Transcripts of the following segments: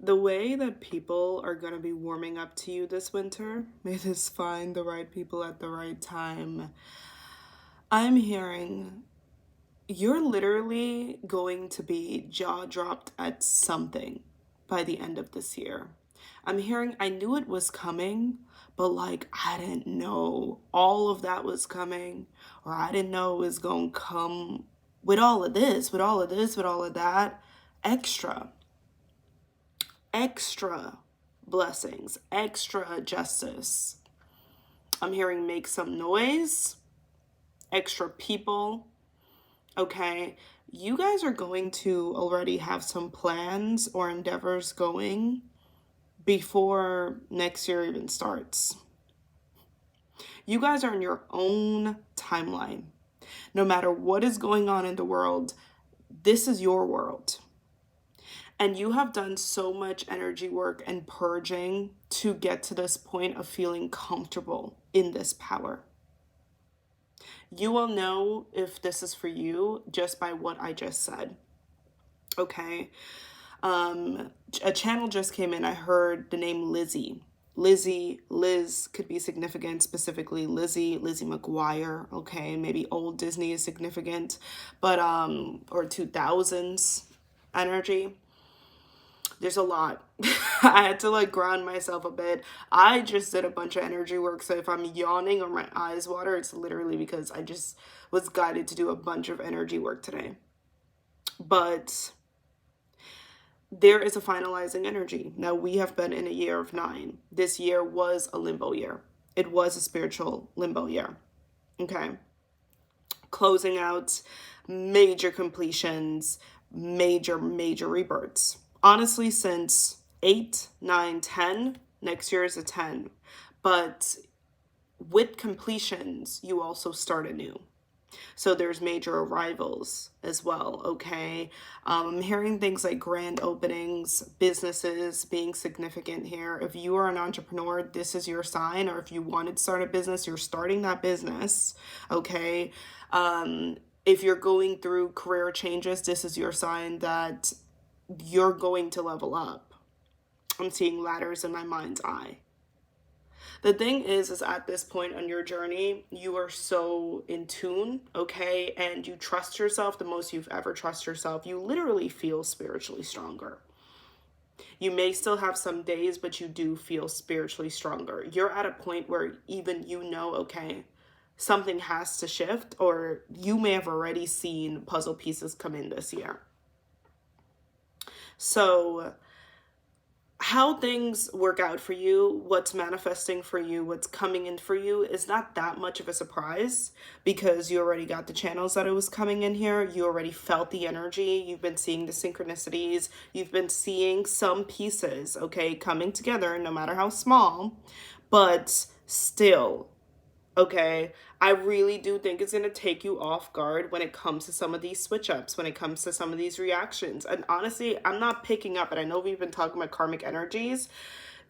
The way that people are going to be warming up to you this winter, may this find the right people at the right time. I'm hearing you're literally going to be jaw dropped at something by the end of this year. I'm hearing I knew it was coming, but like I didn't know all of that was coming, or I didn't know it was going to come with all of this, with all of this, with all of that. Extra, extra blessings, extra justice. I'm hearing make some noise, extra people. Okay, you guys are going to already have some plans or endeavors going before next year even starts. You guys are in your own timeline. No matter what is going on in the world, this is your world. And you have done so much energy work and purging to get to this point of feeling comfortable in this power. You will know if this is for you just by what I just said. Okay. A channel just came in. I heard the name Lizzie. Liz could be significant, specifically Lizzie McGuire. Okay, maybe old Disney is significant, but or 2000s energy. There's a lot. I had to like ground myself a bit. I just did a bunch of energy work, so if I'm yawning or my eyes water, it's literally because I just was guided to do a bunch of energy work today. But there is a finalizing energy. Now, we have been in a year of 9. This year was a limbo year. It was a spiritual limbo year. Okay. Closing out major completions, major rebirths. Honestly, since 8, 9, 10, next year is a 10. But with completions, you also start anew. So there's major arrivals as well, okay? I'm hearing things like grand openings, businesses being significant here. If you are an entrepreneur, this is your sign. Or if you wanted to start a business, you're starting that business, okay? If you're going through career changes, this is your sign that you're going to level up. I'm seeing ladders in my mind's eye. The thing is at this point on your journey, you are so in tune, okay? And you trust yourself the most you've ever trusted yourself. You literally feel spiritually stronger. You may still have some days, but you do feel spiritually stronger. You're at a point where even you know, okay, something has to shift, or you may have already seen puzzle pieces come in this year. So how things work out for you, what's manifesting for you, what's coming in for you is not that much of a surprise because you already got the channels that it was coming in here. You already felt the energy. You've been seeing the synchronicities. You've been seeing some pieces, okay, coming together, no matter how small, but still, okay? I really do think it's going to take you off guard when it comes to some of these switch ups, when it comes to some of these reactions. And honestly, I'm not picking up, and I know we've been talking about karmic energies.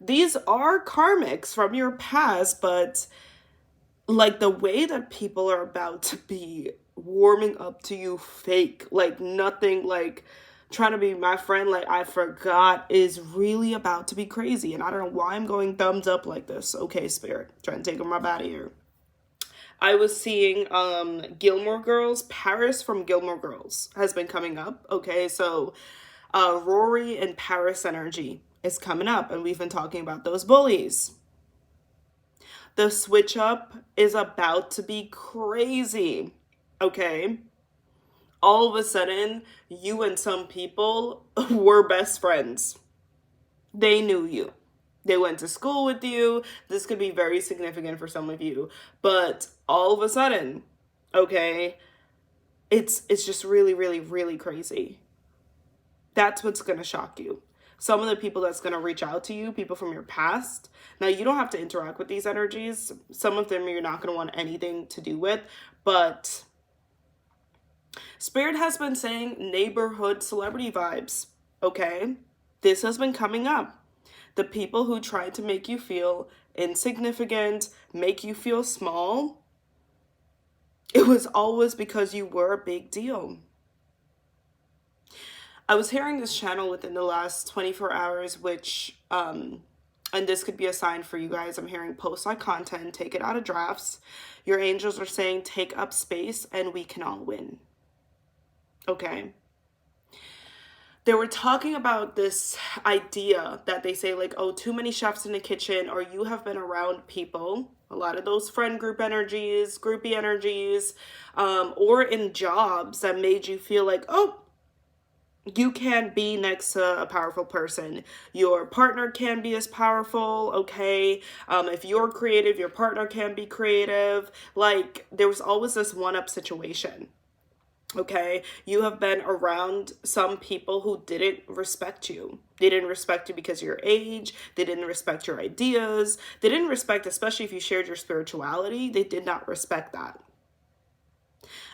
These are karmics from your past, but like the way that people are about to be warming up to you fake, like nothing, like trying to be my friend, like I forgot, is really about to be crazy. And I don't know why I'm going thumbs up like this. Okay, spirit, trying to take them up out of here. I was seeing Gilmore Girls. Paris from Gilmore Girls has been coming up. Okay, so Rory and Paris energy is coming up, and we've been talking about those bullies. The switch up is about to be crazy. Okay, all of a sudden, you and some people were best friends. They knew you. They went to school with you. This could be very significant for some of you. But all of a sudden, okay, it's just really crazy. That's what's going to shock you. Some of the people that's going to reach out to you, people from your past. Now, you don't have to interact with these energies. Some of them you're not going to want anything to do with. But Spirit has been saying neighborhood celebrity vibes, okay? This has been coming up. The people who tried to make you feel insignificant, make you feel small, it was always because you were a big deal. I was hearing this channel within the last 24 hours, which, and this could be a sign for you guys. I'm hearing post like content, take it out of drafts. Your angels are saying take up space and we can all win. Okay. They were talking about this idea that they say like, oh, too many chefs in the kitchen, or you have been around people, a lot of those friend group energies, groupie energies, or in jobs that made you feel like, oh, you can't be next to a powerful person. Your partner can be as powerful, okay? If you're creative, your partner can be creative. Like, there was always this one-up situation. Okay, you have been around some people who didn't respect you. They didn't respect you because of your age. They didn't respect your ideas. They didn't respect, especially if you shared your spirituality, they did not respect that.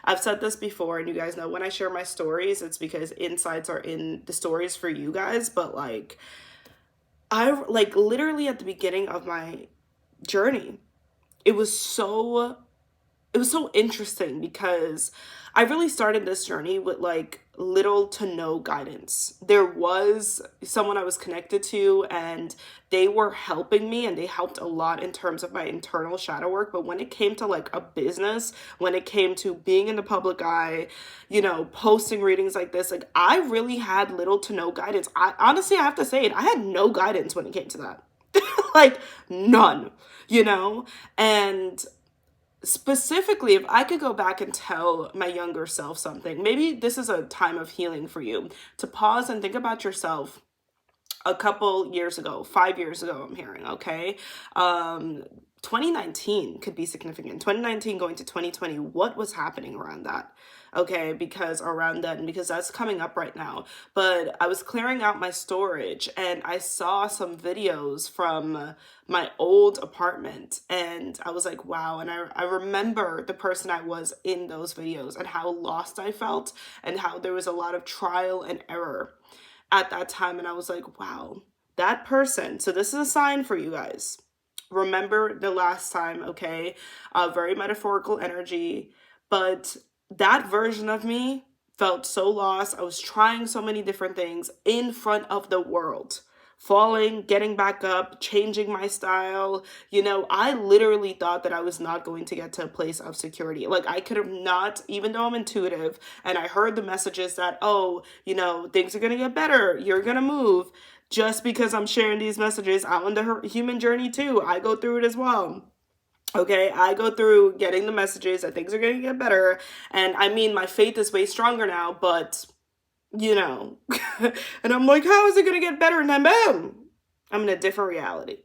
I've said this before, and you guys know when I share my stories, it's because insights are in the stories for you guys. But like, I like literally at the beginning of my journey, it was so interesting because I really started this journey with like little to no guidance. There was someone I was connected to and they were helping me, and they helped a lot in terms of my internal shadow work. But when it came to like a business, when it came to being in the public eye, you know, posting readings like this, like I really had little to no guidance. I honestly, I have to say it, I had no guidance when it came to that. Like none, you know? And specifically, if I could go back and tell my younger self something, maybe this is a time of healing for you to pause and think about yourself a couple years ago, 5 years ago, I'm hearing, okay? 2019 could be significant. 2019 going to 2020, what was happening around that? Okay, because around then, because that's coming up right now. But I was clearing out my storage and I saw some videos from my old apartment and I was like, wow. And I remember the person I was in those videos and how lost I felt and how there was a lot of trial and error at that time. And I was like, wow, that person. So this is a sign for you guys. Remember the last time, okay? Very metaphorical energy, but that version of me felt so lost. I was trying so many different things in front of the world, falling, getting back up, changing my style. You know, I literally thought that I was not going to get to a place of security. Like I could have not, even though I'm intuitive and I heard the messages that, oh, you know, things are going to get better. You're going to move. Just because I'm sharing these messages, I'm on the human journey too. I go through it as well. Okay, I go through getting the messages that things are going to get better. And I mean, my faith is way stronger now, but, you know, and I'm like, how is it going to get better? And then, boom, I'm in a different reality.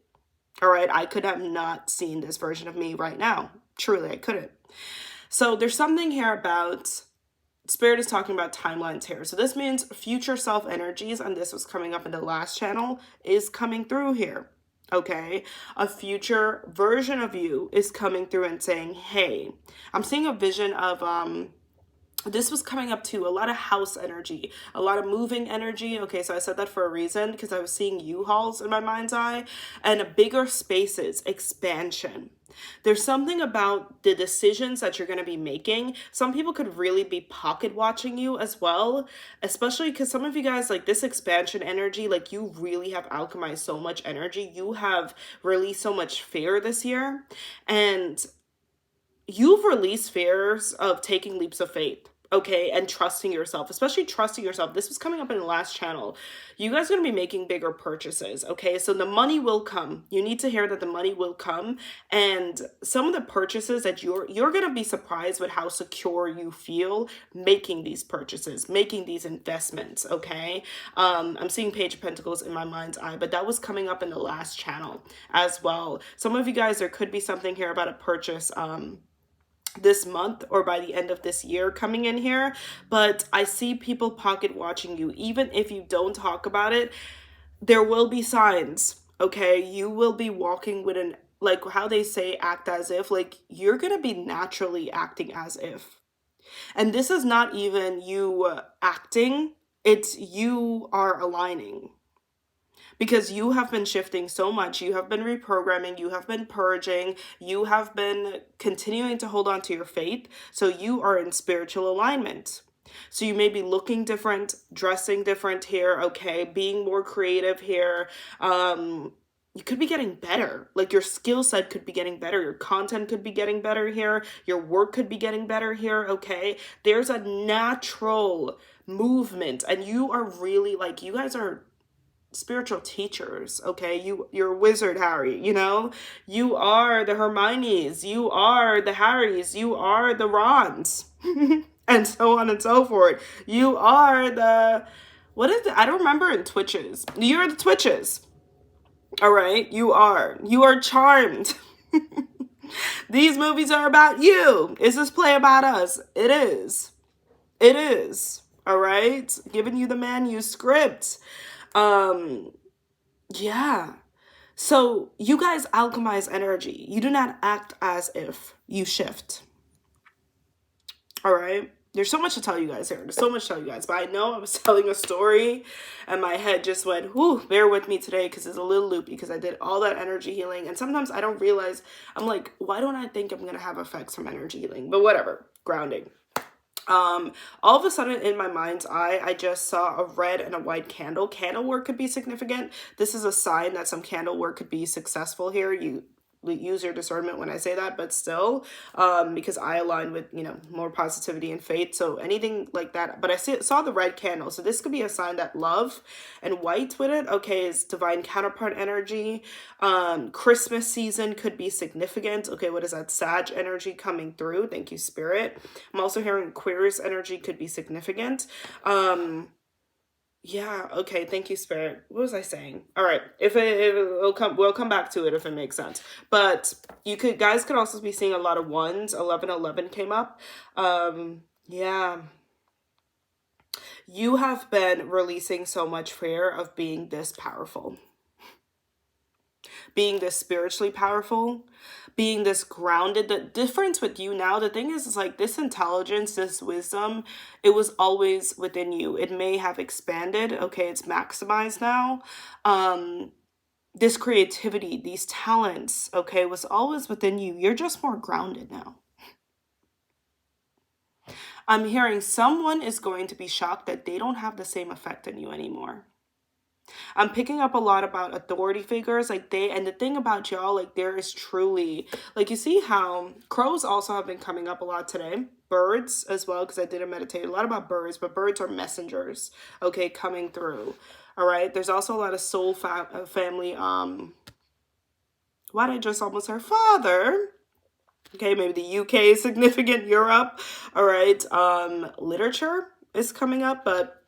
All right, I could have not seen this version of me right now. Truly, I couldn't. So there's something here about, Spirit is talking about timelines here. So this means future self energies, and this was coming up in the last channel, is coming through here. Okay, a future version of you is coming through and saying, hey, I'm seeing a vision of this was coming up too, a lot of house energy, a lot of moving energy. Okay, so I said that for a reason because I was seeing U-Hauls in my mind's eye and bigger spaces, expansion. There's something about the decisions that you're going to be making. Some people could really be pocket watching you as well, especially because some of you guys, like this expansion energy, like you really have alchemized so much energy. You have released so much fear this year, and you've released fears of taking leaps of faith. Okay, and trusting yourself, especially trusting yourself. This was coming up in the last channel. You guys are going to be making bigger purchases, okay? So the money will come. You need to hear that the money will come. And some of the purchases that you're going to be surprised with how secure you feel making these purchases, making these investments, okay? I'm seeing Page of Pentacles in my mind's eye, but that was coming up in the last channel as well. Some of you guys, there could be something here about a purchase, this month or by the end of this year coming in here, but I see people pocket watching you. Even if you don't talk about it, there will be signs, okay? You will be walking with an, like how they say, act as if, like you're gonna be naturally acting as if. And this is not even you acting, it's you are aligning. Because you have been shifting so much, you have been reprogramming, you have been purging, you have been continuing to hold on to your faith, so you are in spiritual alignment. So you may be looking different, dressing different here, okay, being more creative here. You could be getting better. Like your skill set could be getting better. Your content could be getting better here. Your work could be getting better here, okay? There's a natural movement, and you are really like, you guys are spiritual teachers, okay? You're a wizard, Harry, you know? You are the Hermiones, you are the Harrys, you are the Rons, and so on and so forth. You are the, what is it? I don't remember in Twitches. You're the Twitches. All right, you are charmed. These movies are about you. Is this play about us? It is. It is. All right, giving you the manuscript. Yeah. So you guys alchemize energy. You do not act as if you shift. All right. There's so much to tell you guys here. There's so much to tell you guys. But I know I was telling a story and my head just went, whoo, bear with me today because it's a little loopy because I did all that energy healing. And sometimes I don't realize, I'm like, why don't I think I'm going to have effects from energy healing? But whatever. Grounding. All of a sudden in my mind's eye, I just saw a red and a white candle. Candle work could be significant. This is a sign that some candle work could be successful here. You use your discernment when I say that, but still, because I align with, you know, more positivity and faith. So anything like that, but I saw the red candle. So this could be a sign that love, and white with it, okay, is divine counterpart energy. Christmas season could be significant. Okay, what is that? Sag energy coming through. Thank you, Spirit. I'm also hearing Aquarius energy could be significant. Yeah, okay, thank you, Spirit. What was I saying? All right, if we'll come back to it if it makes sense. But guys could also be seeing a lot of ones. 1111 came up. Yeah. You have been releasing so much fear of being this powerful. Being this spiritually powerful, being this grounded. The difference with you now, the thing is like this intelligence, this wisdom, it was always within you. It may have expanded. Okay, it's maximized now. This creativity, these talents, okay, was always within you. You're just more grounded now. I'm hearing someone is going to be shocked that they don't have the same effect on you anymore. I'm picking up a lot about authority figures, like and the thing about y'all, like there is truly, like you see how crows also have been coming up a lot today, birds as well, because I did meditate a lot about birds, but birds are messengers, okay, coming through. All right, there's also a lot of soul family, why did I just almost say father? Okay, maybe the UK is significant, Europe, all right, literature is coming up, but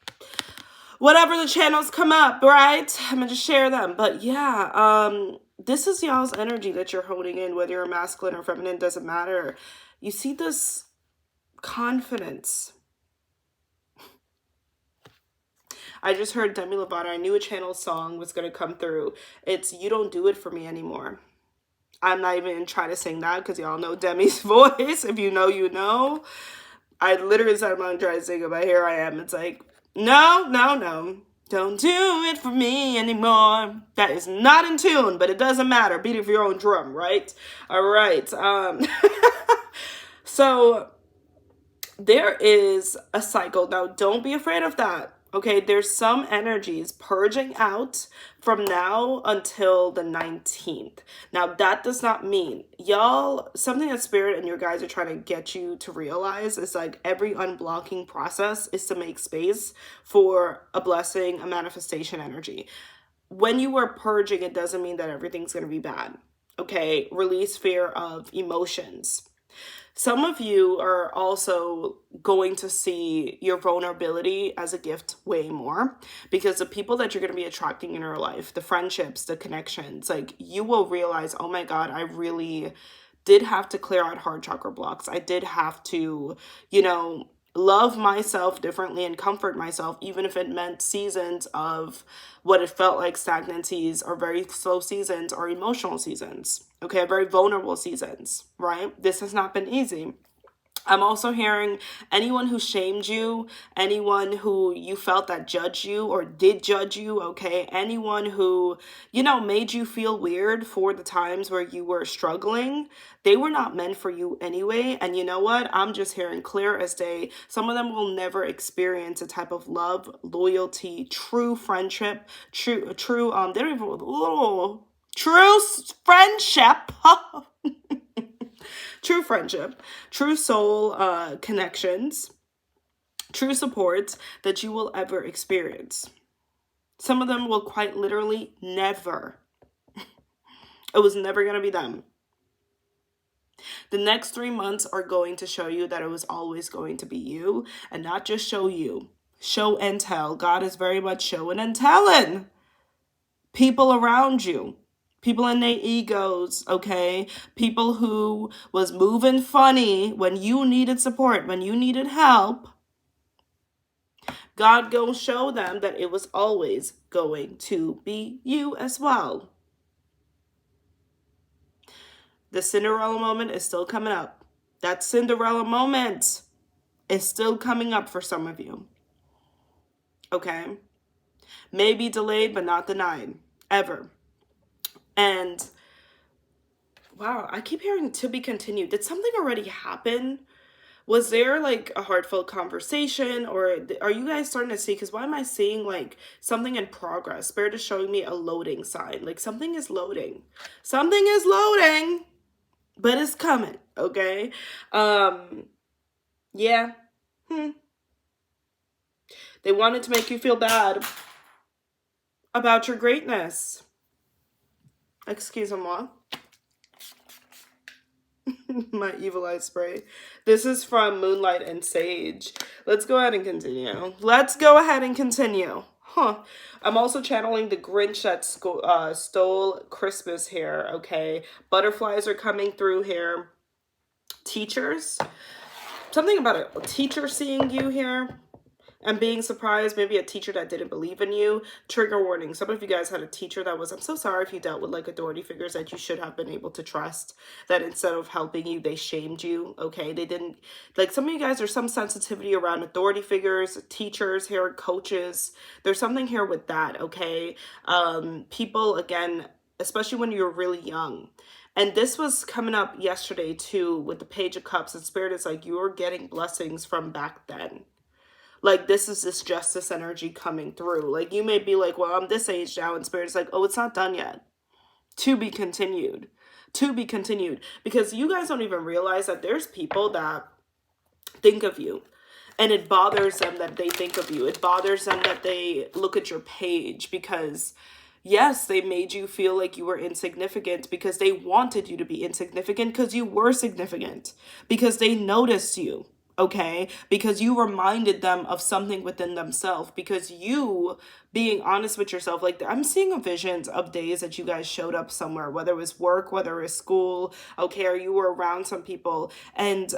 whatever the channels come up, right? I'm gonna just share them. But yeah, this is y'all's energy that you're holding in, whether you're masculine or feminine, doesn't matter. You see this confidence. I just heard Demi Lovato. I knew a channel song was gonna come through. It's "You Don't Do It For Me Anymore." I'm not even trying to sing that because y'all know Demi's voice. If you know, you know. I literally said I'm not trying to sing it, but here I am. It's like, no, don't do it for me anymore. That is not in tune, but it doesn't matter. Beat it for your own drum, right? All right. So there is a cycle. Now, don't be afraid of that. Okay, there's some energies purging out from now until the 19th. Now, that does not mean, y'all, something that Spirit and your guys are trying to get you to realize is like every unblocking process is to make space for a blessing, a manifestation energy. When you are purging, it doesn't mean that everything's going to be bad. Okay, release fear of emotions. Some of you are also going to see your vulnerability as a gift way more, because the people that you're going to be attracting in your life, the friendships, the connections, like you will realize, oh my God, I really did have to clear out heart chakra blocks. I did have to, you know, love myself differently and comfort myself, even if it meant seasons of what it felt like stagnancies or very slow seasons or emotional seasons. Okay, very vulnerable seasons, right? This has not been easy. I'm also hearing anyone who shamed you, anyone who you felt that judged you or did judge you, okay? Anyone who, made you feel weird for the times where you were struggling, they were not meant for you anyway. And you know what? I'm just hearing clear as day. Some of them will never experience a type of love, loyalty, true friendship, they don't even, true friendship. True friendship, true soul connections, true supports that you will ever experience. Some of them will quite literally never. It was never going to be them. The next 3 months are going to show you that it was always going to be you, and not just show you. Show and tell. God is very much showing and telling people around you. People in their egos, okay? People who was moving funny when you needed support, when you needed help. God gonna show them that it was always going to be you as well. The Cinderella moment is still coming up. That Cinderella moment is still coming up for some of you. Okay? Maybe delayed, but not denied. Ever. And wow, I keep hearing to be continued. Did something already happen? Was there like a heartfelt conversation, or are you guys starting to see? Because why am I seeing like something in progress? Spirit is showing me a loading sign. Like something is loading. Something is loading, but it's coming. Okay. Yeah. They wanted to make you feel bad about your greatness. Excusez-moi. My evil eye spray. This is from Moonlight and Sage. Let's go ahead and continue. I'm also channeling the Grinch that stole Christmas here, okay? Butterflies are coming through here. Teachers. Something about a teacher seeing you here and being surprised. Maybe a teacher that didn't believe in you. Trigger warning. Some of you guys had a teacher that was, I'm so sorry if you dealt with like authority figures that you should have been able to trust, that instead of helping you, they shamed you. Okay. They didn't, like some of you guys, there's some sensitivity around authority figures, teachers here, coaches. There's something here with that. Okay. People, again, especially when you're really young. And this was coming up yesterday too with the Page of Cups. And Spirit is like, you're getting blessings from back then. Like, this is this justice energy coming through. Like, you may be like, well, I'm this age now. And Spirit's like, oh, it's not done yet. To be continued. To be continued. Because you guys don't even realize that there's people that think of you. And it bothers them that they think of you. It bothers them that they look at your page. Because, yes, they made you feel like you were insignificant. Because they wanted you to be insignificant. Because you were significant. Because they noticed you. Okay, because you reminded them of something within themselves, because you being honest with yourself, like I'm seeing visions of days that you guys showed up somewhere, whether it was work, whether it was school, okay, or you were around some people. And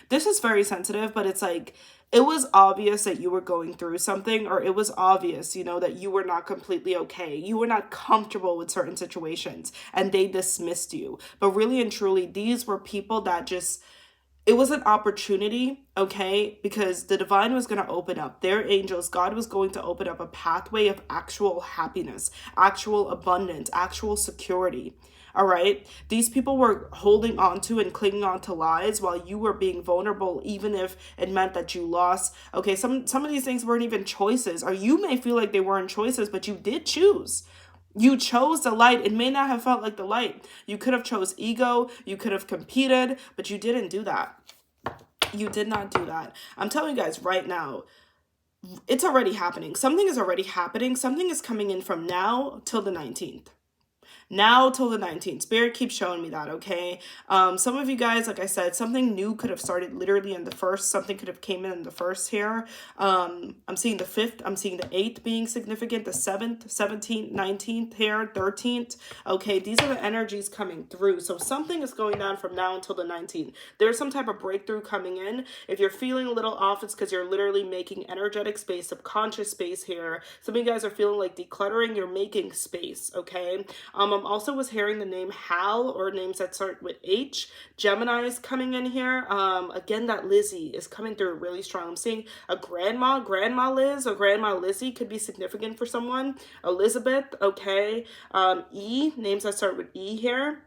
this is very sensitive, but it's like, it was obvious that you were going through something, or it was obvious, that you were not completely okay. You were not comfortable with certain situations and they dismissed you. But really and truly, these were people that just, it was an opportunity, okay, because the divine was going to open up, their angels, God was going to open up a pathway of actual happiness, actual abundance, actual security, all right? These people were holding on to and clinging on to lies while you were being vulnerable, even if it meant that you lost. Okay, some of these things weren't even choices, or you may feel like they weren't choices, but you did choose. You chose the light. It may not have felt like the light. You could have chose ego. You could have competed, but you didn't do that. You did not do that. I'm telling you guys right now, it's already happening. Something is already happening. Something is coming in from now till the 19th. Now till the 19th. Spirit keeps showing me that, okay? Some of you guys, like I said, something new could have started literally in the 1st. Something could have came in the 1st here. I'm seeing the 5th. I'm seeing the 8th being significant. The 7th, 17th, 19th here, 13th. Okay, these are the energies coming through. So something is going down from now until the 19th. There's some type of breakthrough coming in. If you're feeling a little off, it's because you're literally making energetic space, subconscious space here. Some of you guys are feeling like decluttering. You're making space, okay? I'm Also was hearing the name Hal, or names that start with H. Gemini is coming in here. Again, that Lizzie is coming through really strong. I'm seeing a grandma Liz, or grandma Lizzie could be significant for someone. Elizabeth, okay. E, names that start with E here.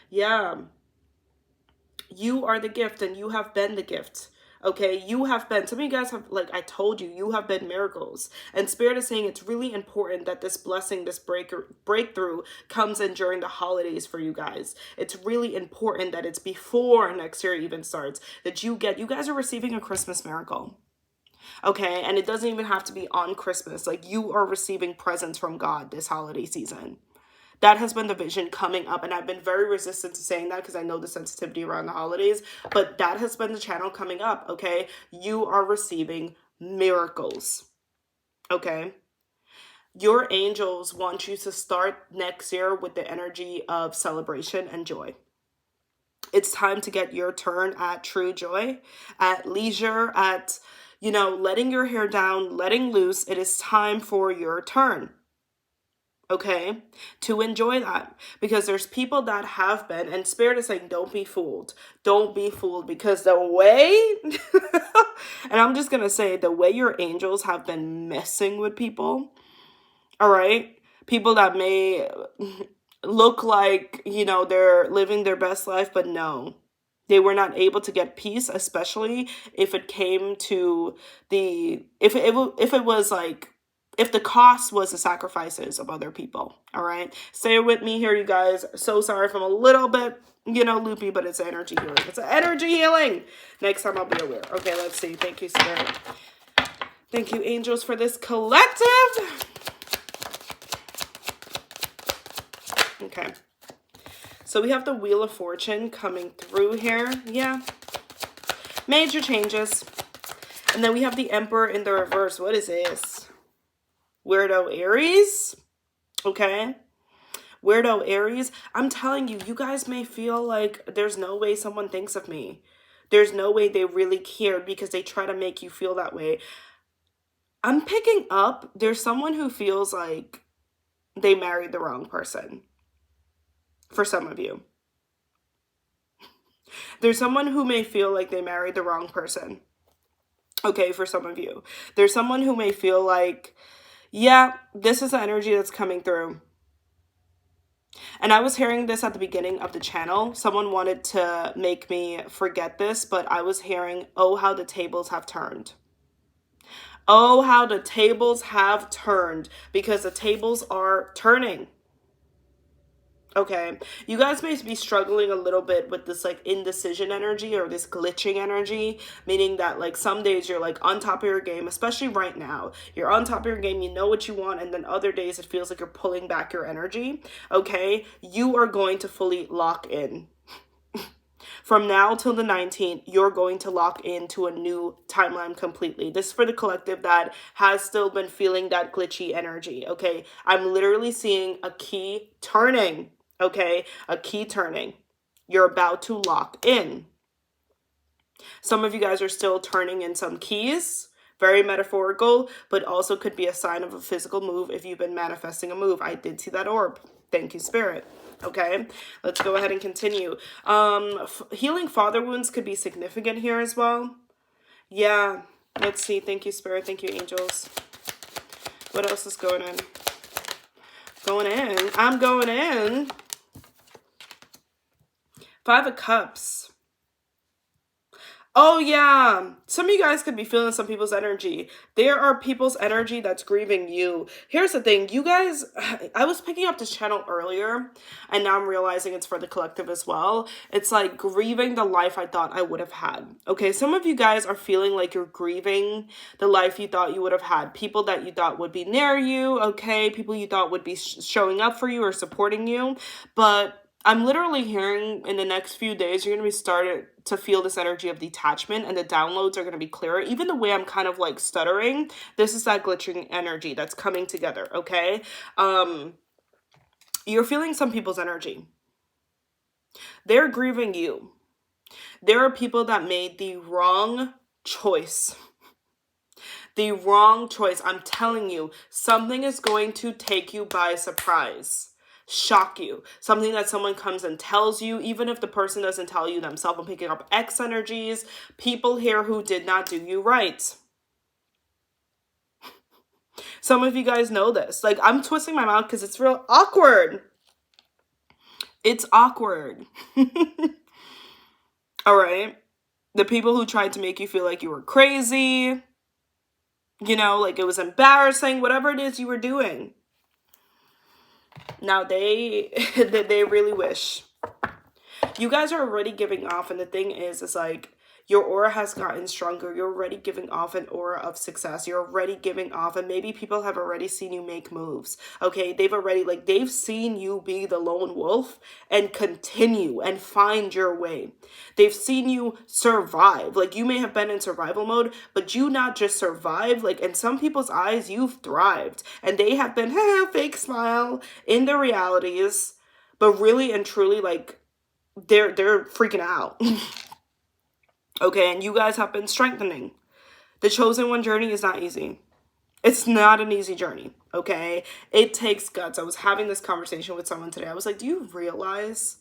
Yeah. You are the gift, and you have been the gift. Okay, you have been, some of you guys have, like I told you, you have been miracles. And Spirit is saying it's really important that this blessing, this breakthrough comes in during the holidays for you guys. It's really important that it's before next year even starts, that you guys are receiving a Christmas miracle. Okay, and it doesn't even have to be on Christmas. Like, you are receiving presents from God this holiday season. That has been the vision coming up, and I've been very resistant to saying that because I know the sensitivity around the holidays, but that has been the channel coming up, okay? You are receiving miracles, okay? Your angels want you to start next year with the energy of celebration and joy. It's time to get your turn at true joy, at leisure, at, letting your hair down, letting loose. It is time for your turn. Okay, to enjoy that, because there's people that have been, and Spirit is saying, don't be fooled, because the way, and I'm just gonna say, the way your angels have been messing with people, all right, people that may look like, they're living their best life, but no, they were not able to get peace, especially if it came to if it was like, if the cost was the sacrifices of other people, all right? Stay with me here, you guys. So sorry if I'm a little bit, loopy, but it's energy healing. It's an energy healing. Next time I'll be aware. Okay, let's see. Thank you, Spirit. Thank you, angels, for this collective. Okay. So we have the Wheel of Fortune coming through here. Yeah. Major changes. And then we have the Emperor in the reverse. What is this? Weirdo Aries, okay? Weirdo Aries. I'm telling you, you guys may feel like there's no way someone thinks of me. There's no way they really cared, because they try to make you feel that way. I'm picking up, there's someone who feels like they married the wrong person. For some of you. There's someone who may feel like they married the wrong person. Okay, for some of you. There's someone who may feel like, yeah, this is the energy that's coming through. And I was hearing this at the beginning of the channel. Someone wanted to make me forget this, but I was hearing, oh, how the tables have turned. Oh, how the tables have turned, because the tables are turning. Okay, you guys may be struggling a little bit with this like indecision energy, or this glitching energy, meaning that like some days you're like on top of your game, especially right now. You're on top of your game, you know what you want, and then other days it feels like you're pulling back your energy. Okay, you are going to fully lock in. From now till the 19th, you're going to lock into a new timeline completely. This is for the collective that has still been feeling that glitchy energy, okay? I'm literally seeing a key turning. Okay, a key turning. You're about to lock in. Some of you guys are still turning in some keys. Very metaphorical, but also could be a sign of a physical move if you've been manifesting a move. I did see that orb. Thank you, Spirit. Okay, let's go ahead and continue. Healing father wounds could be significant here as well. Yeah, let's see. Thank you, Spirit. Thank you, angels. What else is going in? Going in. I'm going in. 5 of Cups. Oh, yeah. Some of you guys could be feeling some people's energy. There are people's energy that's grieving you. Here's the thing. You guys, I was picking up this channel earlier, and now I'm realizing it's for the collective as well. It's like grieving the life I thought I would have had. Okay, some of you guys are feeling like you're grieving the life you thought you would have had. People that you thought would be near you, okay? People you thought would be showing up for you or supporting you. But I'm literally hearing in the next few days, you're going to be started to feel this energy of detachment, and the downloads are going to be clearer. Even the way I'm kind of like stuttering, this is that glitching energy that's coming together, okay? You're feeling some people's energy. They're grieving you. There are people that made the wrong choice. The wrong choice. I'm telling you, something is going to take you by surprise. shock you. Something that someone comes and tells you, even if the person doesn't tell you themselves. I'm picking up X energies, people here who did not do you right. Some of you guys know this. Like, I'm twisting my mouth because it's real awkward. It's awkward. All right. The people who tried to make you feel like you were crazy, you know, like it was embarrassing, whatever it is you were doing. Now they really wish. You guys are already giving off, and the thing is like, your aura has gotten stronger. You're already giving off an aura of success. You're already giving off, and maybe people have already seen you make moves. Okay, they've seen you be the lone wolf and continue and find your way. They've seen you survive. Like, you may have been in survival mode, but you not just survived. Like, in some people's eyes, you've thrived, and they have been fake smile in their realities, but really and truly, like, they're freaking out. Okay, and you guys have been strengthening. The chosen one journey is not easy. It's not an easy journey, okay? It takes guts. I was having this conversation with someone today. I was like, do you realize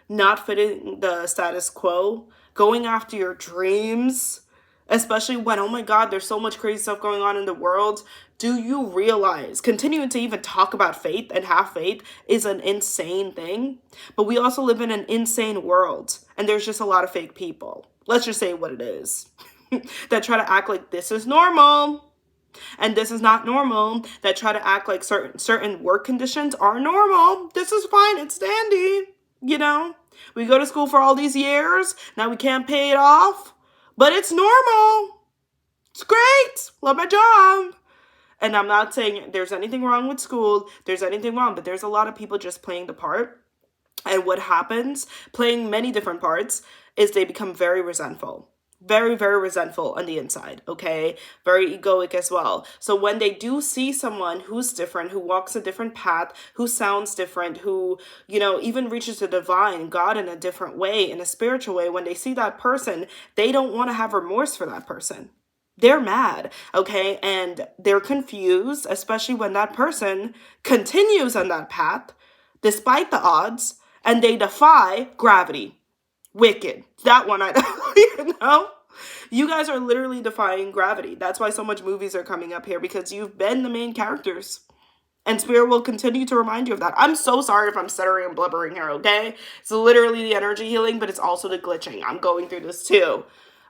not fitting the status quo, going after your dreams, especially when, oh my God, there's so much crazy stuff going on in the world? Do you realize continuing to even talk about faith and have faith is an insane thing? But we also live in an insane world, and there's just a lot of fake people. Let's just say what it is. That try to act like this is normal and this is not normal. That try to act like certain work conditions are normal. This is fine. It's dandy. You know, we go to school for all these years. Now we can't pay it off, but it's normal. It's great. Love my job. And I'm not saying there's anything wrong with school. There's anything wrong, but there's a lot of people just playing the part. And what happens, playing many different parts, is they become very resentful. Very, very resentful on the inside, okay? Very egoic as well. So when they do see someone who's different, who walks a different path, who sounds different, who, you know, even reaches the divine, God in a different way, in a spiritual way, when they see that person, they don't want to have remorse for that person. They're mad, okay? And they're confused, especially when that person continues on that path, despite the odds, and they defy gravity. Wicked. That one, you know? You guys are literally defying gravity. That's why so much movies are coming up here, because you've been the main characters. And Spirit will continue to remind you of that. I'm so sorry if I'm stuttering and blubbering here, okay? It's literally the energy healing, but it's also the glitching. I'm going through this too.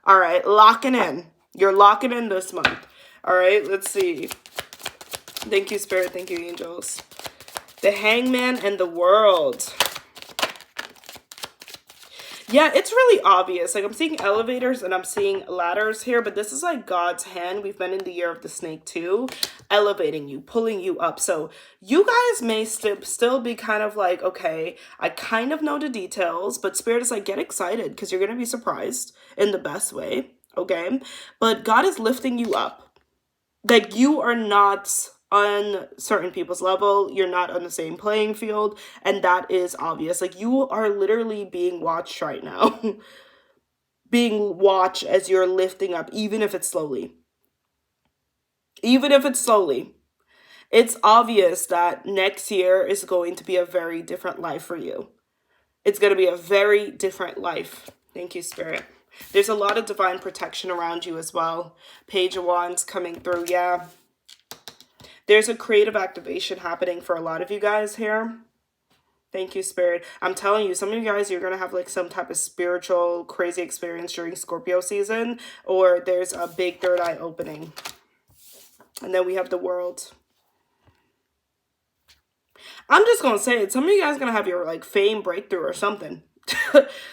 All right, locking in. You're locking in this month. All right, let's see. Thank you, Spirit. Thank you, angels. The Hangman and the World. Yeah, it's really obvious. Like, I'm seeing elevators and I'm seeing ladders here, but this is like God's hand. We've been in the year of the snake too, elevating you, pulling you up. So you guys may still be kind of like, okay, I kind of know the details, but Spirit is like, get excited because you're going to be surprised in the best way, okay? But God is lifting you up. Like, you are not on certain people's level, you're not on the same playing field, and that is obvious. Like, you are literally being watched right now. Being watched as you're lifting up, even if it's slowly. Even if it's slowly. It's obvious that next year is going to be a very different life for you. It's going to be a very different life. Thank you, Spirit. There's a lot of divine protection around you as well. Page of Wands coming through, yeah. There's a creative activation happening for a lot of you guys here. Thank you, Spirit. I'm telling you, some of you guys, you're going to have like some type of spiritual crazy experience during Scorpio season, or there's a big third eye opening. And then we have the World. I'm just going to say it. Some of you guys are going to have your like fame breakthrough or something.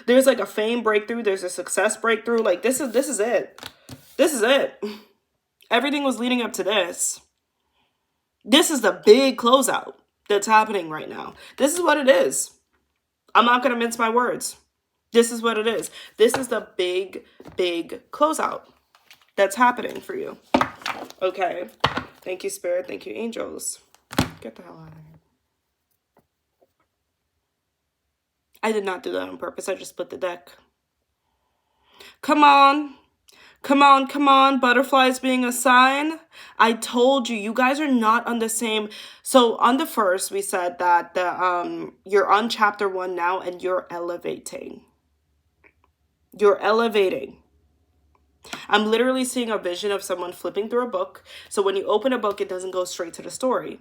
There's like a fame breakthrough. There's a success breakthrough. Like this is it. This is it. Everything was leading up to this. This is the big closeout that's happening right now. This is what it is. I'm not going to mince my words. This is what it is. This is the big, big closeout that's happening for you. Okay. Thank you, Spirit. Thank you, angels. Get the hell out of here. I did not do that on purpose. I just split the deck. Come on. Come on, butterflies being a sign. I told you, you guys are not on the same. So on the first, we said that you're on chapter 1 now and you're elevating. You're elevating. I'm literally seeing a vision of someone flipping through a book. So when you open a book, it doesn't go straight to the story.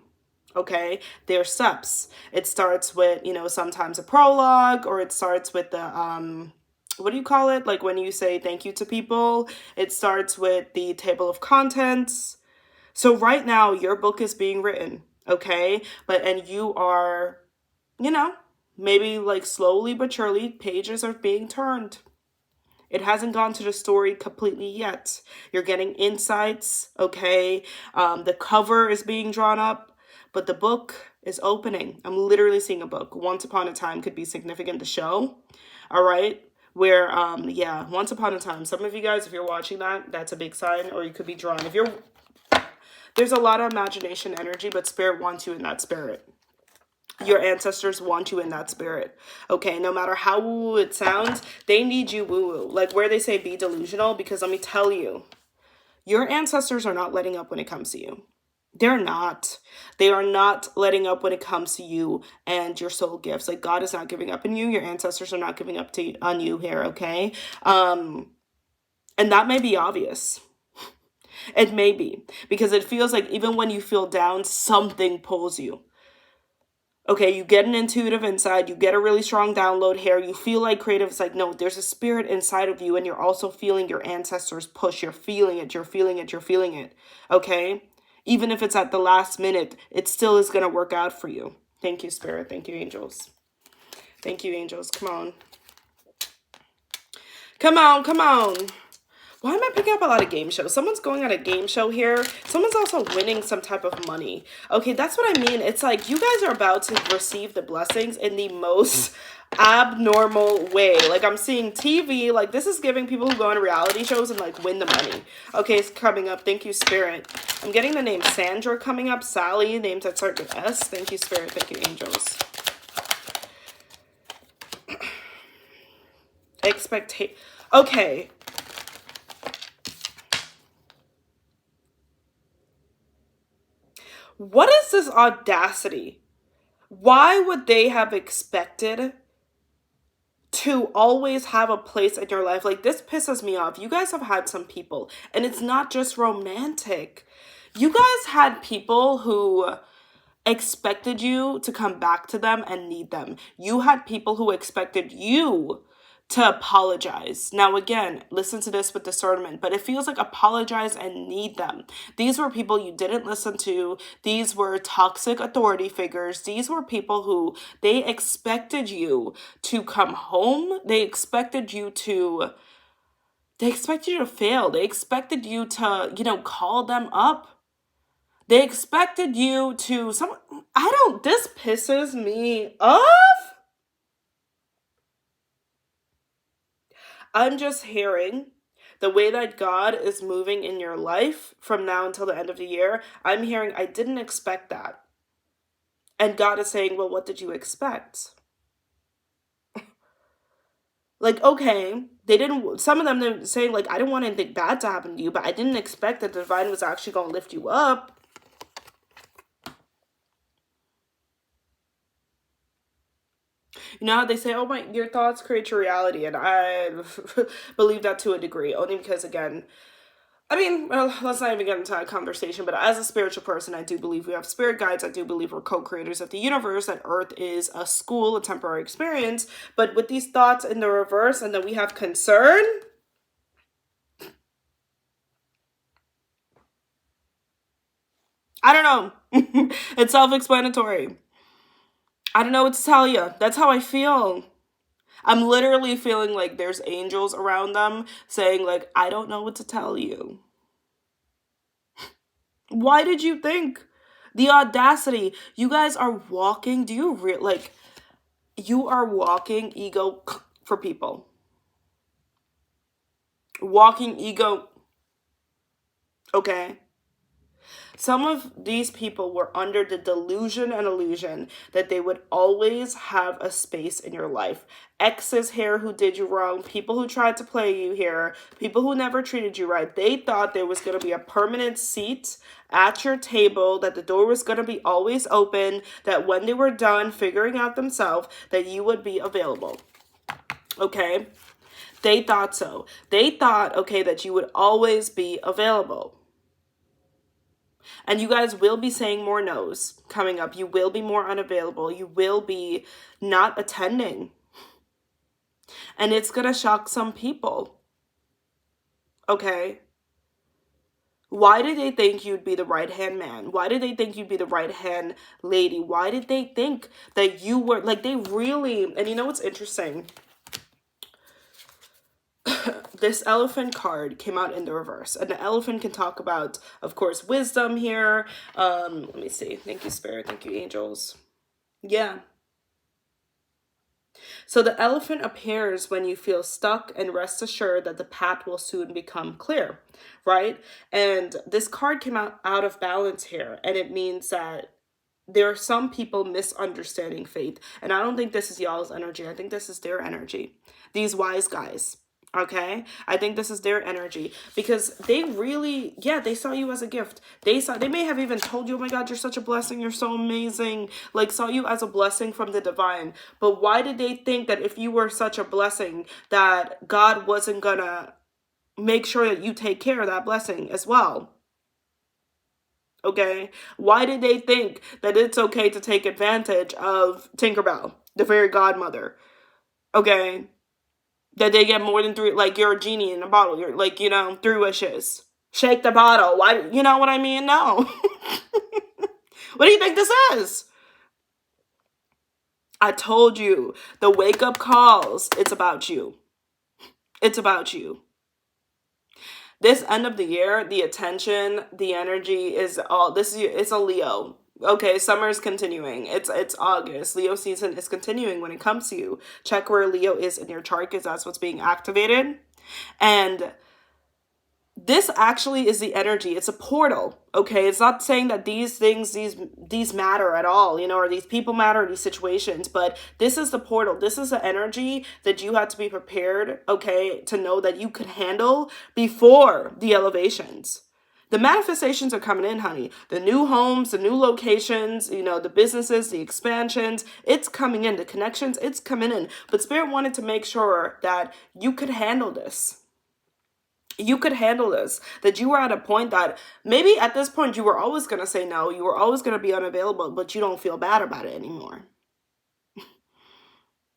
Okay, there are steps. It starts with, sometimes a prologue, or it starts with the what do you call it, like when you say thank you to people, it starts with the table of contents. So right now your book is being written, okay, and you are, maybe like slowly but surely pages are being turned. It hasn't gone to the story completely yet. You're getting insights, okay? The cover is being drawn up, but the book is opening. I'm literally seeing a book. Once Upon a Time could be significant to show, all right? Where, Once Upon a Time. Some of you guys, if you're watching that, that's a big sign, or you could be drawn. There's a lot of imagination energy, but Spirit wants you in that spirit. Your ancestors want you in that spirit, okay? No matter how woo-woo it sounds, they need you woo-woo. Like where they say be delusional, because let me tell you, your ancestors are not letting up when it comes to you. They're not. They are not letting up when it comes to you and your soul gifts. Like God is not giving up on you. Your ancestors are not giving up on you here, okay? And that may be obvious. It may be, because it feels like even when you feel down, something pulls you. Okay, you get an intuitive insight, you get a really strong download here, you feel like creative. It's like, no, there's a spirit inside of you and you're also feeling your ancestors push. You're feeling it, you're feeling it, you're feeling it, okay? Even if it's at the last minute, it still is going to work out for you. Thank you, Spirit. Thank you, angels. Thank you, angels. Come on. Come on, come on. Why am I picking up a lot of game shows? Someone's going on a game show here. Someone's also winning some type of money. Okay, that's what I mean. It's like you guys are about to receive the blessings in the most abnormal way. Like I'm seeing TV. Like this is giving people who go on reality shows and like win the money. Okay, it's coming up. Thank you, Spirit. I'm getting the name Sandra coming up. Sally, names that start with S. Thank you, Spirit. Thank you, angels. Expectation. Okay. What is this audacity? Why would they have expected to always have a place in your life? Like, this pisses me off. You guys have had some people, and it's not just romantic. You guys had people who expected you to come back to them and need them. You had people who expected you to apologize. Now, again, listen to this with discernment, but it feels like apologize and need them. These were people you didn't listen to. These were toxic authority figures. These were people who they expected you to come home. They expected you to fail. They expected you to, call them up. They expected you to, this pisses me off. I'm just hearing the way that God is moving in your life from now until the end of the year. I'm hearing, I didn't expect that. And God is saying, well, what did you expect? Like, okay, some of them, they're saying, like, I didn't want anything bad to happen to you, but I didn't expect that the divine was actually going to lift you up. You know how they say, oh your thoughts create your reality, and I believe that to a degree, only because, again, let's not even get into that conversation, but as a spiritual person, I do believe we have spirit guides. I do believe we're co-creators of the universe, that Earth is a school, a temporary experience, but with these thoughts in the reverse, and then we have concern. I don't know. It's self-explanatory. I don't know what to tell you. That's how I feel. I'm literally feeling like there's angels around them saying, like, I don't know what to tell you. Why did you think? The audacity. You guys are walking. Do you you are walking ego for people. Walking ego. Okay. Some of these people were under the delusion and illusion that they would always have a space in your life. Exes here who did you wrong, people who tried to play you here, people who never treated you right. They thought there was going to be a permanent seat at your table, that the door was going to be always open, that when they were done figuring out themselves, that you would be available. Okay? They thought so. They thought, okay, that you would always be available. And you guys will be saying more no's coming up. You will be more unavailable. You will be not attending. And it's going to shock some people. Okay? Why did they think you'd be the right-hand man? Why did they think you'd be the right-hand lady? Why did they think that you were, like, they really, and you know what's interesting? This elephant card came out in the reverse, and the elephant can talk about, of course, wisdom here. Let me see. Thank you, Spirit. Thank you, angels. Yeah. So the elephant appears when you feel stuck, and rest assured that the path will soon become clear, right? And this card came out of balance here, and it means that there are some people misunderstanding faith. And I don't think this is y'all's energy. I think this is their energy. These wise guys. Okay, I think this is their energy, because they really, yeah, they saw you as a gift. They may have even told you, oh my God, you're such a blessing, you're so amazing, like saw you as a blessing from the divine. But why did they think that if you were such a blessing that God wasn't gonna make sure that you take care of that blessing as well? Okay, why did they think that it's okay to take advantage of Tinkerbell, the fairy godmother? Okay, that they get more than three, like you're a genie in a bottle. You're like, you know, 3 wishes. Shake the bottle. Why, you know what I mean? No. What do you think this is? I told you, the wake up calls, it's about you. It's about you. This end of the year, the attention, the energy is all, it's a Leo. Okay, summer is continuing. It's August. Leo season is continuing when it comes to you. Check where Leo is in your chart, because that's what's being activated. And this actually is the energy. It's a portal. Okay, it's not saying that these things, these matter at all, you know, or these people matter, or these situations, but this is the portal. This is the energy that you had to be prepared, okay, to know that you could handle before the elevations. The manifestations are coming in, honey. The new homes, the new locations, you know, the businesses, the expansions, it's coming in. The connections, it's coming in. But Spirit wanted to make sure that you could handle this. You could handle this. That you were at a point that maybe at this point you were always going to say no. You were always going to be unavailable, but you don't feel bad about it anymore.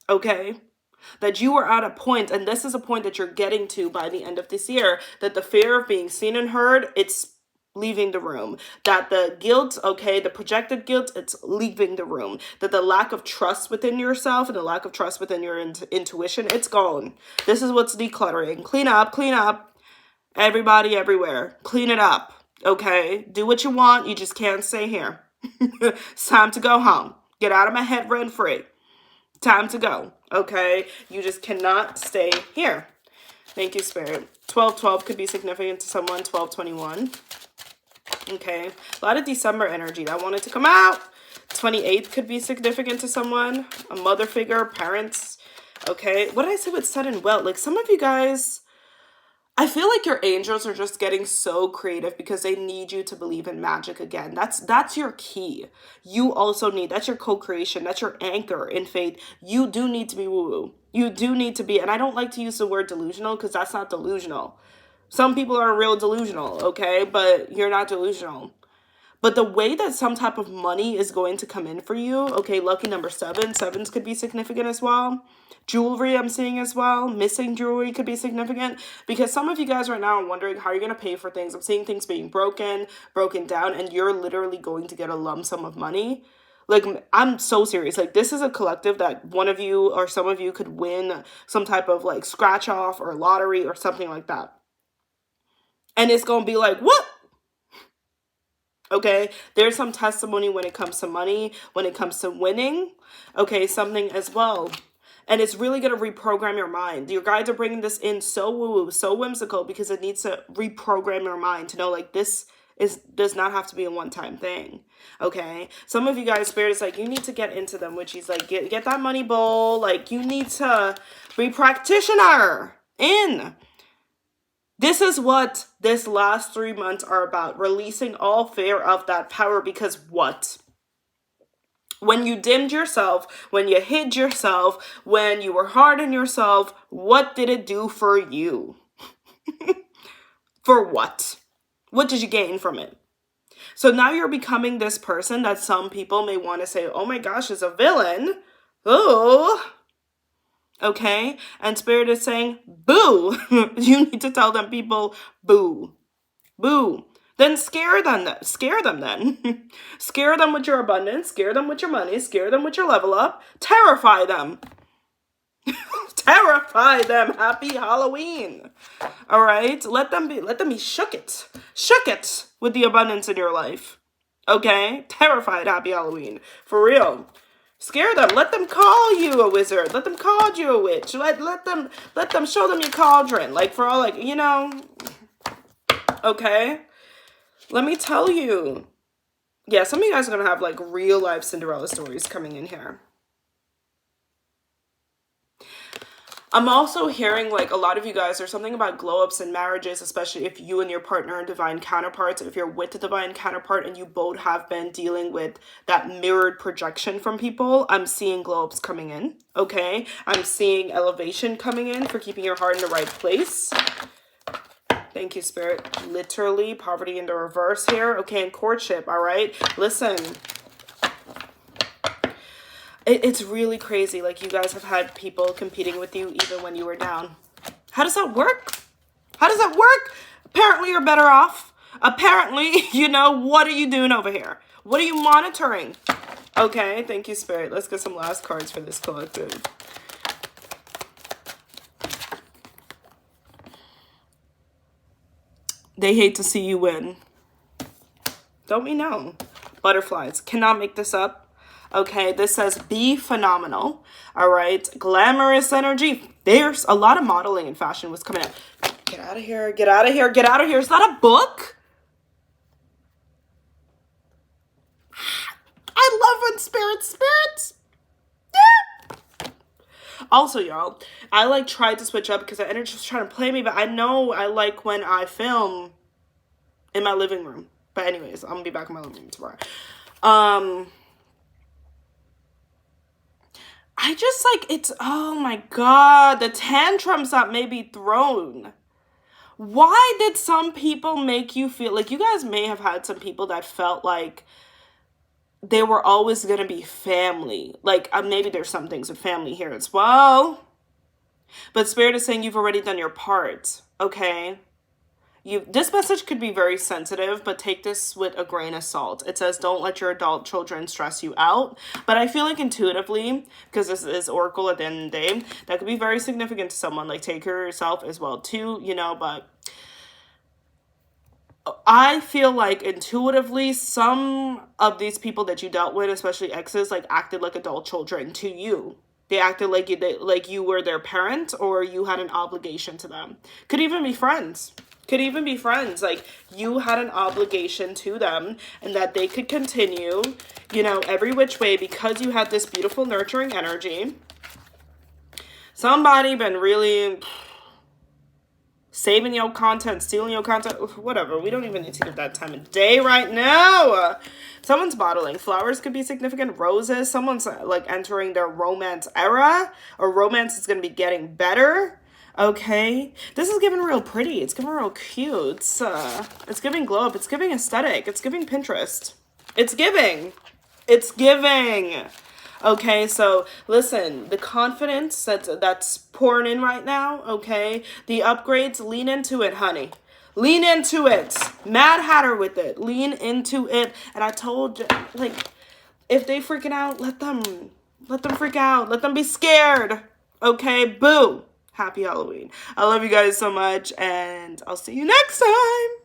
Okay? That you are at a point, and this is a point that you're getting to by the end of this year, that the fear of being seen and heard, it's leaving the room. That the guilt, okay, the projected guilt, it's leaving the room. That the lack of trust within yourself and the lack of trust within your intuition, it's gone. This is what's decluttering. Clean up, everybody, everywhere. Clean it up, okay? Do what you want, you just can't stay here. It's time to go home. Get out of my head rent free. Time to go, okay? You just cannot stay here. Thank you, Spirit. 12-12 could be significant to someone. 12-21. Okay. A lot of December energy that wanted to come out. 28th could be significant to someone. A mother figure, parents. Okay. What did I say with sudden wealth? Like some of you guys, I feel like your angels are just getting so creative because they need you to believe in magic again. That's your key. You also need, that's your co-creation. That's your anchor in faith. You do need to be woo-woo. You do need to be, and I don't like to use the word delusional because that's not delusional. Some people are real delusional, okay? But you're not delusional. But the way that some type of money is going to come in for you, okay, lucky number 7. 7s could be significant as well. Jewelry I'm seeing as well. Missing jewelry could be significant. Because some of you guys right now are wondering how you're going to pay for things. I'm seeing things being broken down, and you're literally going to get a lump sum of money. Like, I'm so serious. Like, this is a collective that one of you or some of you could win some type of, like, scratch off or lottery or something like that. And it's going to be like, what? Okay, there's some testimony when it comes to money, when it comes to winning, okay, something as well. And it's really going to reprogram your mind. Your guides are bringing this in so woo-woo, so whimsical, because it needs to reprogram your mind to know, like, this does not have to be a one-time thing. Okay, some of you guys, Spirit is like, you need to get into them, which he's like, get that money bowl. Like, you need to be practitioner in. This is what this last 3 months are about, releasing all fear of that power. Because what? When you dimmed yourself, when you hid yourself, when you were hard on yourself, what did it do for you? For what? What did you gain from it? So now you're becoming this person that some people may want to say, oh my gosh, is a villain. Oh, okay. And Spirit is saying, boo. You need to tell them people, boo, boo. Then scare them then. Scare them with your abundance, scare them with your money, scare them with your level up, terrify them. Terrify them. Happy Halloween. All right. Let them be shook it with the abundance in your life. Okay. Terrified. Happy Halloween. For real. Scare them. Let them call you a wizard. Let them call you a witch. Let them show them your cauldron. Like, for all, like, you know. Okay. Let me tell you. Yeah, some of you guys are going to have like real life Cinderella stories coming in here. I'm also hearing like a lot of you guys, there's something about glow ups and marriages, especially if you and your partner are divine counterparts. If you're with the divine counterpart and you both have been dealing with that mirrored projection from people, I'm seeing glow ups coming in. Okay. I'm seeing elevation coming in for keeping your heart in the right place. Thank you, Spirit. Literally, poverty in the reverse here. Okay, and courtship, all right? Listen. It's really crazy. Like, you guys have had people competing with you even when you were down. How does that work? How does that work? Apparently, you're better off. Apparently, you know, what are you doing over here? What are you monitoring? Okay, thank you, Spirit. Let's get some last cards for this collective. They hate to see you win. Don't we know? Butterflies. Cannot make this up. Okay, this says be phenomenal. All right, glamorous energy. There's a lot of modeling and fashion was coming out. Get out of here, get out of here, get out of here. Is that a book? I love when spirits. Yeah. Also, y'all, I like tried to switch up because the energy was trying to play me, but I know I like when I film in my living room. But anyways, I'm gonna be back in my living room tomorrow. I just like, it's, oh my God, the tantrums that may be thrown. Why did some people make you feel, like you guys may have had some people that felt like they were always going to be family. Like maybe there's some things with family here as well. But Spirit is saying you've already done your part, okay? This message could be very sensitive, but take this with a grain of salt. It says, don't let your adult children stress you out. But I feel like intuitively, because this is Oracle at the end of the day, that could be very significant to someone. Like, take care of yourself as well, too, you know, but I feel like intuitively, some of these people that you dealt with, especially exes, like, acted like adult children to you. They acted like you were their parent or you had an obligation to them. Could even be friends. Like you had an obligation to them and that they could continue, you know, every which way because you had this beautiful nurturing energy. Somebody been really saving your content, stealing your content, whatever. We don't even need to give that time of day right now. Someone's bottling. Flowers could be significant. Roses. Someone's like entering their romance era, or romance is going to be getting better. Okay, this is giving real pretty. It's giving real cute. It's giving glow up. It's giving aesthetic. It's giving Pinterest. It's giving. Okay, so listen, the confidence that's pouring in right now, okay? The upgrades, lean into it, honey. Lean into it. Mad Hatter with it. Lean into it. And I told you, like, if they freaking out, let them freak out. Let them be scared. Okay, boo. Happy Halloween. I love you guys so much, and I'll see you next time.